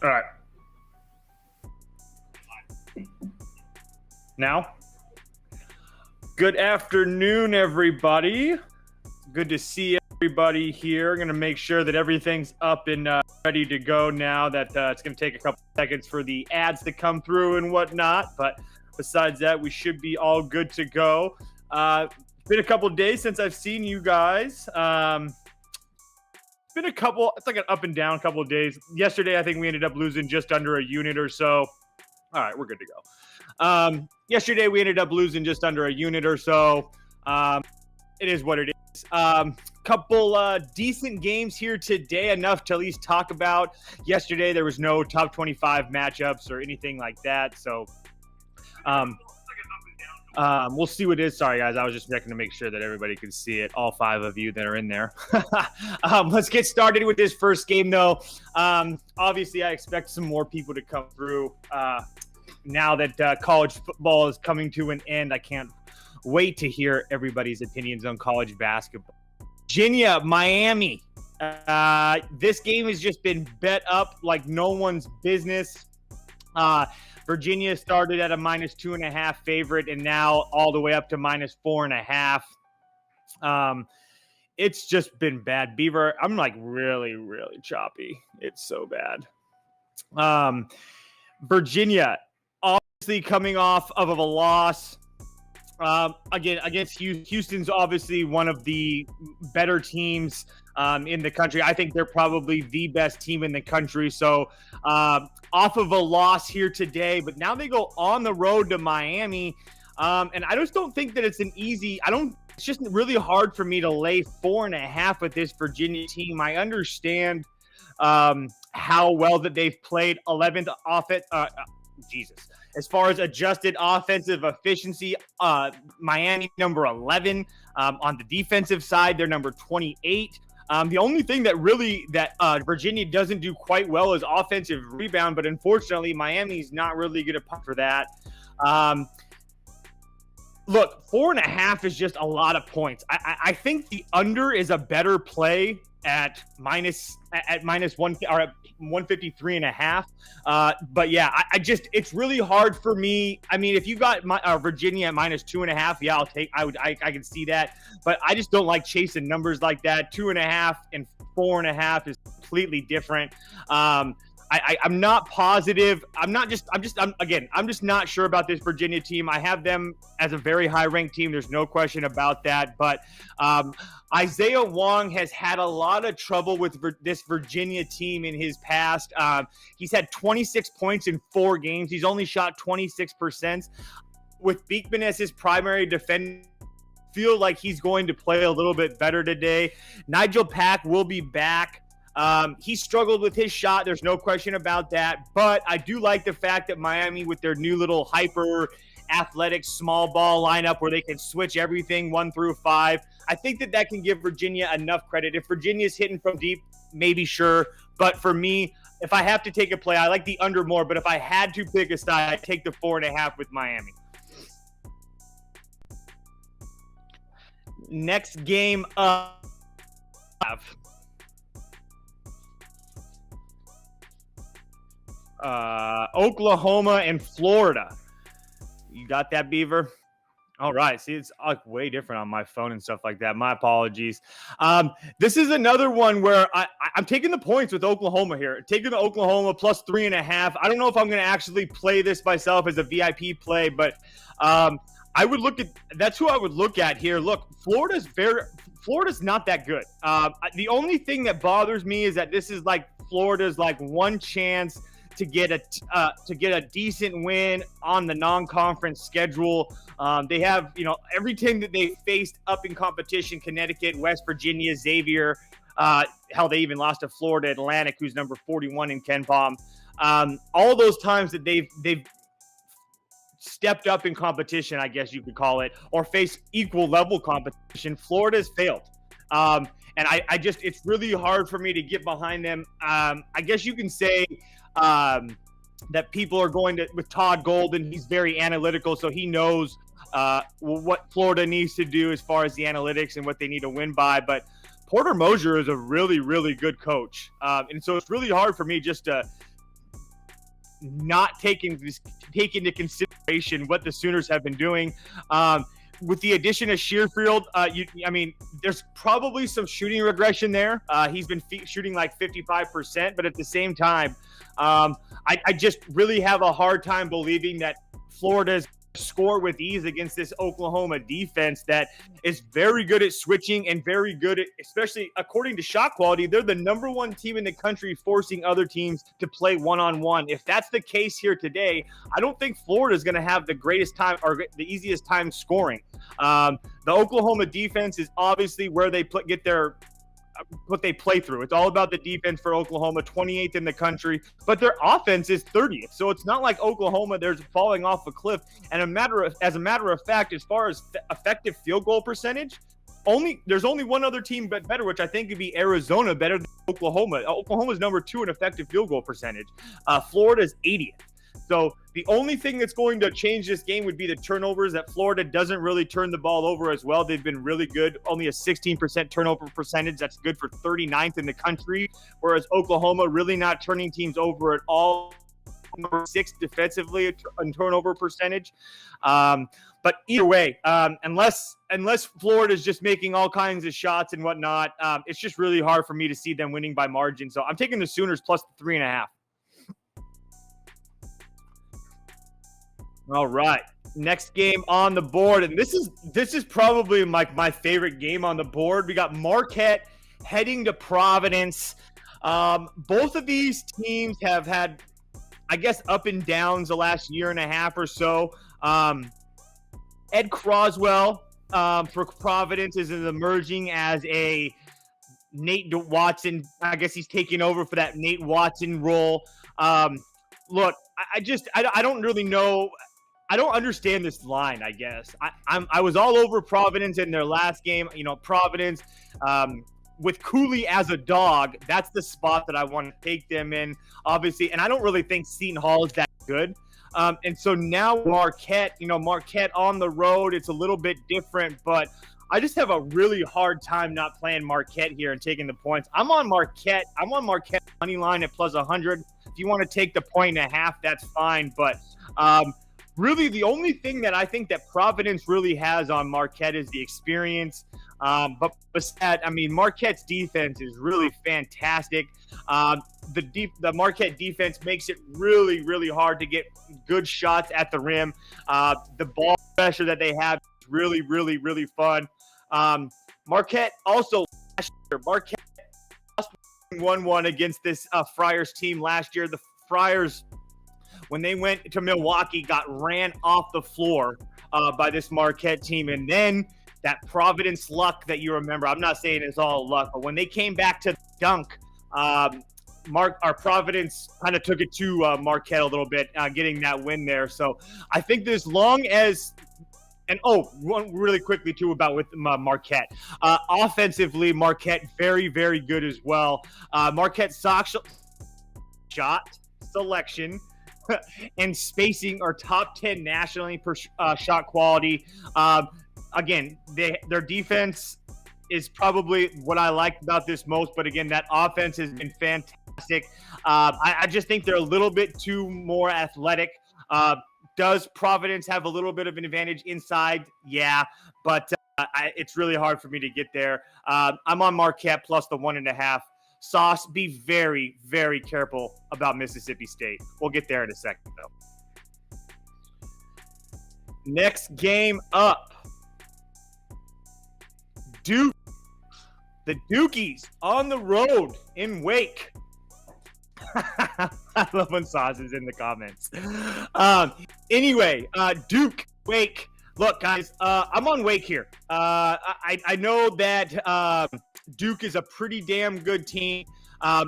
All right. Now, good afternoon, everybody. Good to see everybody here. I'm going to make sure that everything's up and ready to go now that it's going to take a couple seconds for the ads to come through and whatnot. But besides that, we should be all good to go. It's been a couple days since I've seen you guys. It's been it's like an up and down couple of days. Yesterday, I think we ended up losing just under a unit or so. All right, we're good to go. Yesterday, we ended up losing just under a unit or so. It is what it is. Couple decent games here today, enough to at least talk about. Yesterday, there was no top 25 matchups or anything like that. So we'll see what it is. Sorry, guys. I was just checking to make sure that everybody could see it. All 5 of you that are in there. Let's get started with this first game, though. Obviously, I expect some more people to come through now that college football is coming to an end. I can't wait to hear everybody's opinions on college basketball. Virginia, Miami. This game has just been bet up like no one's business. Virginia started at a -2.5 favorite and now all the way up to -4.5. It's just been bad. Beaver, I'm like really, really choppy. It's so bad. Virginia, obviously coming off of a loss. Again, against Houston's obviously one of the better teams in the country. I think they're probably the best team in the country. So off of a loss here today, but now they go on the road to Miami. And I just don't think that it's it's just really hard for me to lay 4.5 with this Virginia team. I understand how well that they've played. 11th offense. As far as adjusted offensive efficiency, Miami number 11. On the defensive side, they're number 28. The only thing that Virginia doesn't do quite well is offensive rebound, but unfortunately, Miami's not really going to pump for that. Look, 4.5 is just a lot of points. I think the under is a better play at minus one or at 153.5. But yeah, it's really hard for me. I mean, if you got Virginia at -2.5, yeah, I can see that, but I just don't like chasing numbers like that. 2.5 and 4.5 is completely different. I'm not positive. I'm just not sure about this Virginia team. I have them as a very high ranked team. There's no question about that. But Isaiah Wong has had a lot of trouble with this Virginia team in his past. He's had 26 points in 4 games. He's only shot 26%. With Beekman as his primary defender, feel like he's going to play a little bit better today. Nigel Pack will be back. He struggled with his shot. There's no question about that. But I do like the fact that Miami, with their new little hyper athletic small ball lineup where they can switch everything 1 through 5, I think that can give Virginia enough credit. If Virginia's hitting from deep, maybe sure. But for me, if I have to take a play, I like the under more. But if I had to pick a side, I'd take the 4.5 with Miami. Next game up. Oklahoma and Florida. You got that, Beaver? All right. See, it's way different on my phone and stuff like that. My apologies. This is another one where I'm taking the points with Oklahoma here. Taking the Oklahoma plus 3.5. I don't know if I'm going to actually play this myself as a VIP play, but I would look at that's who I would look at here. Look, Florida's not that good. The only thing that bothers me is that this is like Florida's like one chance to get a decent win on the non-conference schedule. They have, every team that they faced up in competition: Connecticut, West Virginia, Xavier. Hell, they even lost to Florida Atlantic, who's number 41 in KenPom. All those times that they've stepped up in competition, I guess you could call it, or face equal level competition, Florida's failed. And it's really hard for me to get behind them. I guess you can say that people are going to, with Todd Golden, he's very analytical, so he knows what Florida needs to do as far as the analytics and what they need to win by. But Porter Moser is a really, really good coach. And so it's really hard for me just to not take into consideration what the Sooners have been doing. With the addition of Shearfield, there's probably some shooting regression there. He's been shooting like 55%, but at the same time, I just really have a hard time believing that Florida's score with ease against this Oklahoma defense that is very good at switching and very good at, especially according to shot quality, they're the number one team in the country forcing other teams to play one-on-one. If that's the case here today, I don't think Florida is going to have the greatest time or the easiest time scoring. The Oklahoma defense is obviously where they get their what they play through. It's all about the defense for Oklahoma, 28th in the country, but their offense is 30th. So it's not like Oklahoma, they're falling off a cliff. And as a matter of fact, as far as effective field goal percentage, there's only one other team better, which I think would be Arizona, better than Oklahoma. Oklahoma's number 2 in effective field goal percentage. Florida's 80th. So the only thing that's going to change this game would be the turnovers, that Florida doesn't really turn the ball over as well. They've been really good. Only a 16% turnover percentage. That's good for 39th in the country, whereas Oklahoma really not turning teams over at all. Number 6 defensively in turnover percentage. But either way, unless Florida is just making all kinds of shots and whatnot, it's just really hard for me to see them winning by margin. So I'm taking the Sooners plus 3.5. All right, next game on the board, and this is probably my favorite game on the board. We got Marquette heading to Providence. Both of these teams have had, I guess, up and downs the last year and a half or so. Ed Croswell for Providence is emerging as a Nate Watson. I guess he's taking over for that Nate Watson role. Look, I don't really know. I don't understand this line, I guess. I was all over Providence in their last game. Providence with Cooley as a dog, that's the spot that I want to take them in, obviously. And I don't really think Seton Hall is that good. And so now Marquette on the road, it's a little bit different, but I just have a really hard time not playing Marquette here and taking the points. I'm on Marquette money line at plus 100. If you want to take the 1.5, that's fine. But really, the only thing that I think that Providence really has on Marquette is the experience. But besides that, Marquette's defense is really fantastic. The Marquette defense makes it really, really hard to get good shots at the rim. The ball pressure that they have is really, really, really fun. Marquette also last year, Marquette lost 1-1 against this Friars team last year. The Friars, when they went to Milwaukee, got ran off the floor by this Marquette team. And then that Providence luck that you remember, I'm not saying it's all luck, but when they came back to dunk, Providence kind of took it to Marquette a little bit, getting that win there. So I think as long as – and one really quickly too about with Marquette. Offensively, Marquette very, very good as well. Marquette's shot selection and spacing are top 10 nationally per shot quality. Again, their defense is probably what I like about this most, but again, that offense has been fantastic. I just think they're a little bit too more athletic. Does Providence have a little bit of an advantage inside? Yeah, but it's really hard for me to get there. I'm on Marquette plus the 1.5. Sauce, be very, very careful about Mississippi State. We'll get there in a second, though. Next game up. Duke. The Dukies on the road in Wake. I love when Sauce is in the comments. Anyway, Duke, Wake. Look, guys, I'm on Wake here. I know that Duke is a pretty damn good team.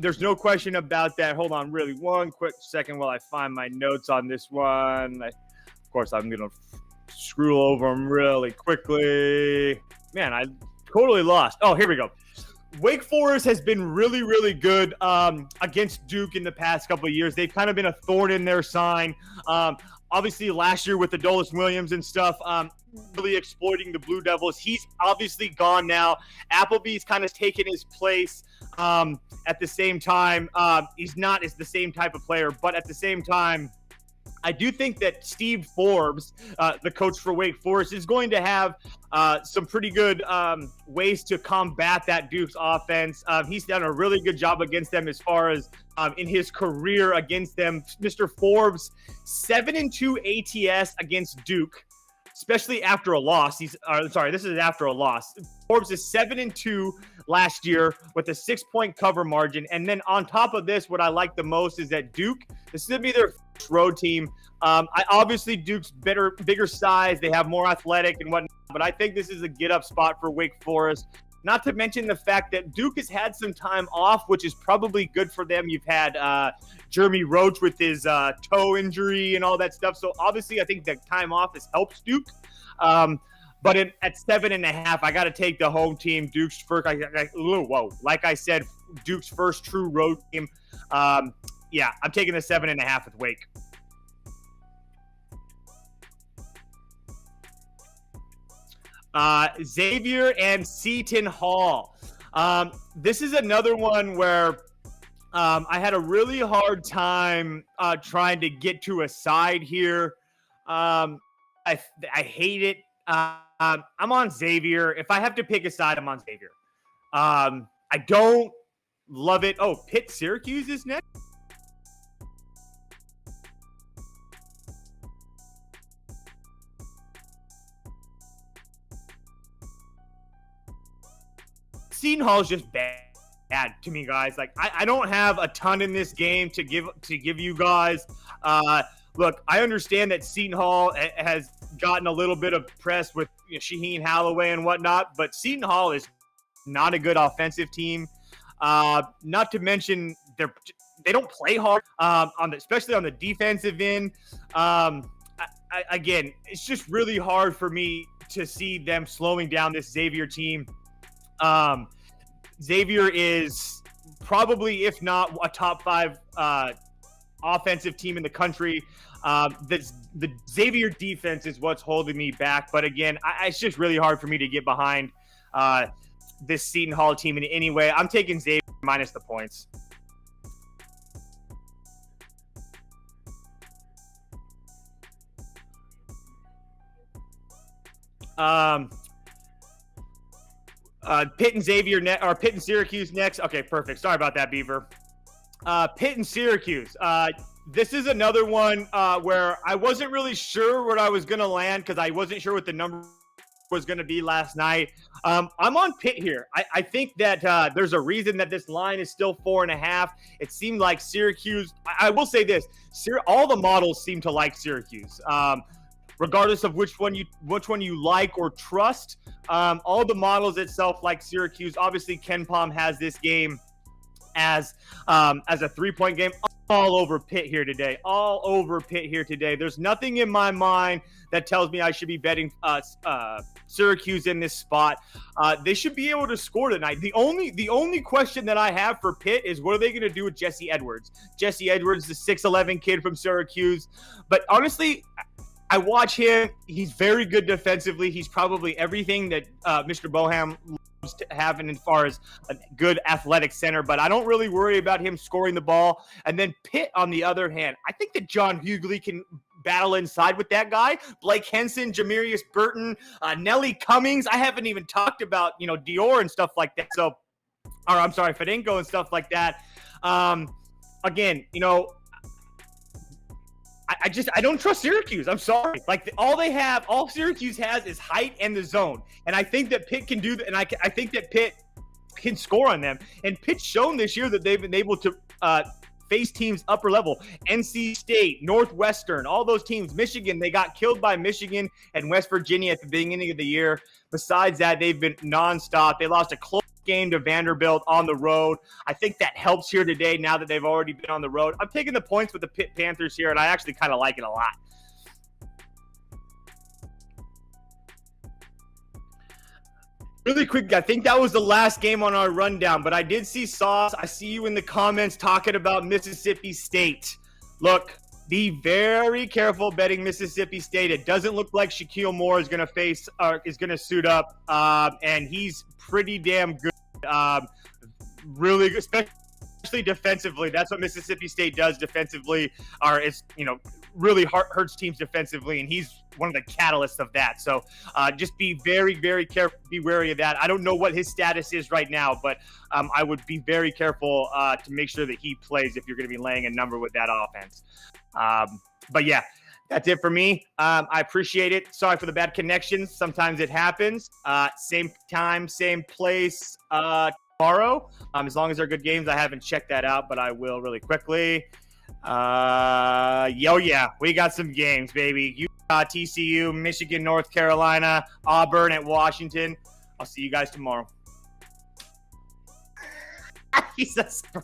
There's no question about that. Hold on really one quick second while I find my notes on this one. Of course, I'm going to scroll over them really quickly. Man, I totally lost. Oh, here we go. Wake Forest has been really, really good against Duke in the past couple of years. They've kind of been a thorn in their side. obviously last year with the Adolis Williams and stuff, really exploiting the Blue Devils. He's obviously gone now. Appleby's kind of taken his place. At the same time, he's not as the same type of player, but at the same time, I do think that Steve Forbes, the coach for Wake Forest, is going to have some pretty good ways to combat that Duke's offense. He's done a really good job against them as far as in his career against them. Mr. Forbes, 7-2 ATS against Duke, especially after a loss. This is after a loss. Forbes is 7-2 last year with a 6-point cover margin. And then on top of this, what I like the most is that Duke, this is going to be their first road team. Obviously, Duke's bigger size. They have more athletic and whatnot. But I think this is a get-up spot for Wake Forest. Not to mention the fact that Duke has had some time off, which is probably good for them. You've had Jeremy Roach with his toe injury and all that stuff. So obviously, I think that time off has helped Duke. But at 7.5, I got to take the home team. Duke's first. Like I said, Duke's first true road team. Yeah, I'm taking the 7.5 with Wake. Xavier and Seton Hall. This is another one where I had a really hard time trying to get to a side here. I hate it. I'm on Xavier. If I have to pick a side, I'm on Xavier. I don't love it. Oh, Pitt Syracuse is next. Seton Hall is just bad to me, guys. Like I don't have a ton in this game to give you guys. Look, I understand that Seton Hall has gotten a little bit of press with Shaheen Holloway and whatnot, but Seton Hall is not a good offensive team. Not to mention they don't play hard especially on the defensive end. Again, it's just really hard for me to see them slowing down this Xavier team. Xavier is probably, if not a top 5 offensive team in the country. The Xavier defense is what's holding me back. But again, it's just really hard for me to get behind this Seton Hall team in any way. I'm taking Xavier minus the points. Pitt and Xavier or Pitt and Syracuse next. Okay, perfect. Sorry about that, Beaver. Pitt and Syracuse. This is another one where I wasn't really sure where I was going to land because I wasn't sure what the number was going to be last night. I'm on Pitt here. I think that there's a reason that this line is still 4.5. It seemed like Syracuse. I will say this: all the models seem to like Syracuse. Regardless of which one you like or trust, all the models itself like Syracuse. Obviously, Ken Pom has this game as a 3-point game. All over Pitt here today. All over Pitt here today. There's nothing in my mind that tells me I should be betting Syracuse in this spot. They should be able to score tonight. The only question that I have for Pitt is what are they going to do with Jesse Edwards? Jesse Edwards, the 6'11" kid from Syracuse. But honestly, I watch him. He's very good defensively. He's probably everything that Mr. Boham loves to have as far as a good athletic center, but I don't really worry about him scoring the ball. And then Pitt, on the other hand, I think that John Hughley can battle inside with that guy. Blake Henson, Jamarius Burton, Nelly Cummings. I haven't even talked about, Dior and stuff like that. Fedenko and stuff like that. Again, I don't trust Syracuse. I'm sorry. Like all Syracuse has is height and the zone. And I think that Pitt can do that. And I think that Pitt can score on them. And Pitt's shown this year that they've been able to face teams upper level. NC State, Northwestern, all those teams. Michigan, they got killed by Michigan and West Virginia at the beginning of the year. Besides that, they've been nonstop. They lost a close game to Vanderbilt on the road. I think that helps here today now that they've already been on the road. I'm taking the points with the Pitt Panthers here, and I actually kind of like it a lot. Really quick, I think that was the last game on our rundown, but I did see Sauce. I see you in the comments talking about Mississippi State. Look, Be very careful betting Mississippi State. It doesn't look like Shaquille Moore is going to suit up, and he's pretty damn good. Really good, especially defensively. That's what Mississippi State does defensively. Really hurts teams defensively, and he's one of the catalysts of that. So just be very, very careful. Be wary of that. I don't know what his status is right now, but I would be very careful to make sure that he plays if you're going to be laying a number with that offense. But yeah, that's it for me. I appreciate it. Sorry for the bad connections. Sometimes it happens. Same time, same place tomorrow. As long as they're good games. I haven't checked that out, but I will really quickly. Yeah, we got some games, baby. Utah, TCU, Michigan, North Carolina, Auburn at Washington. I'll see you guys tomorrow. Jesus, bro.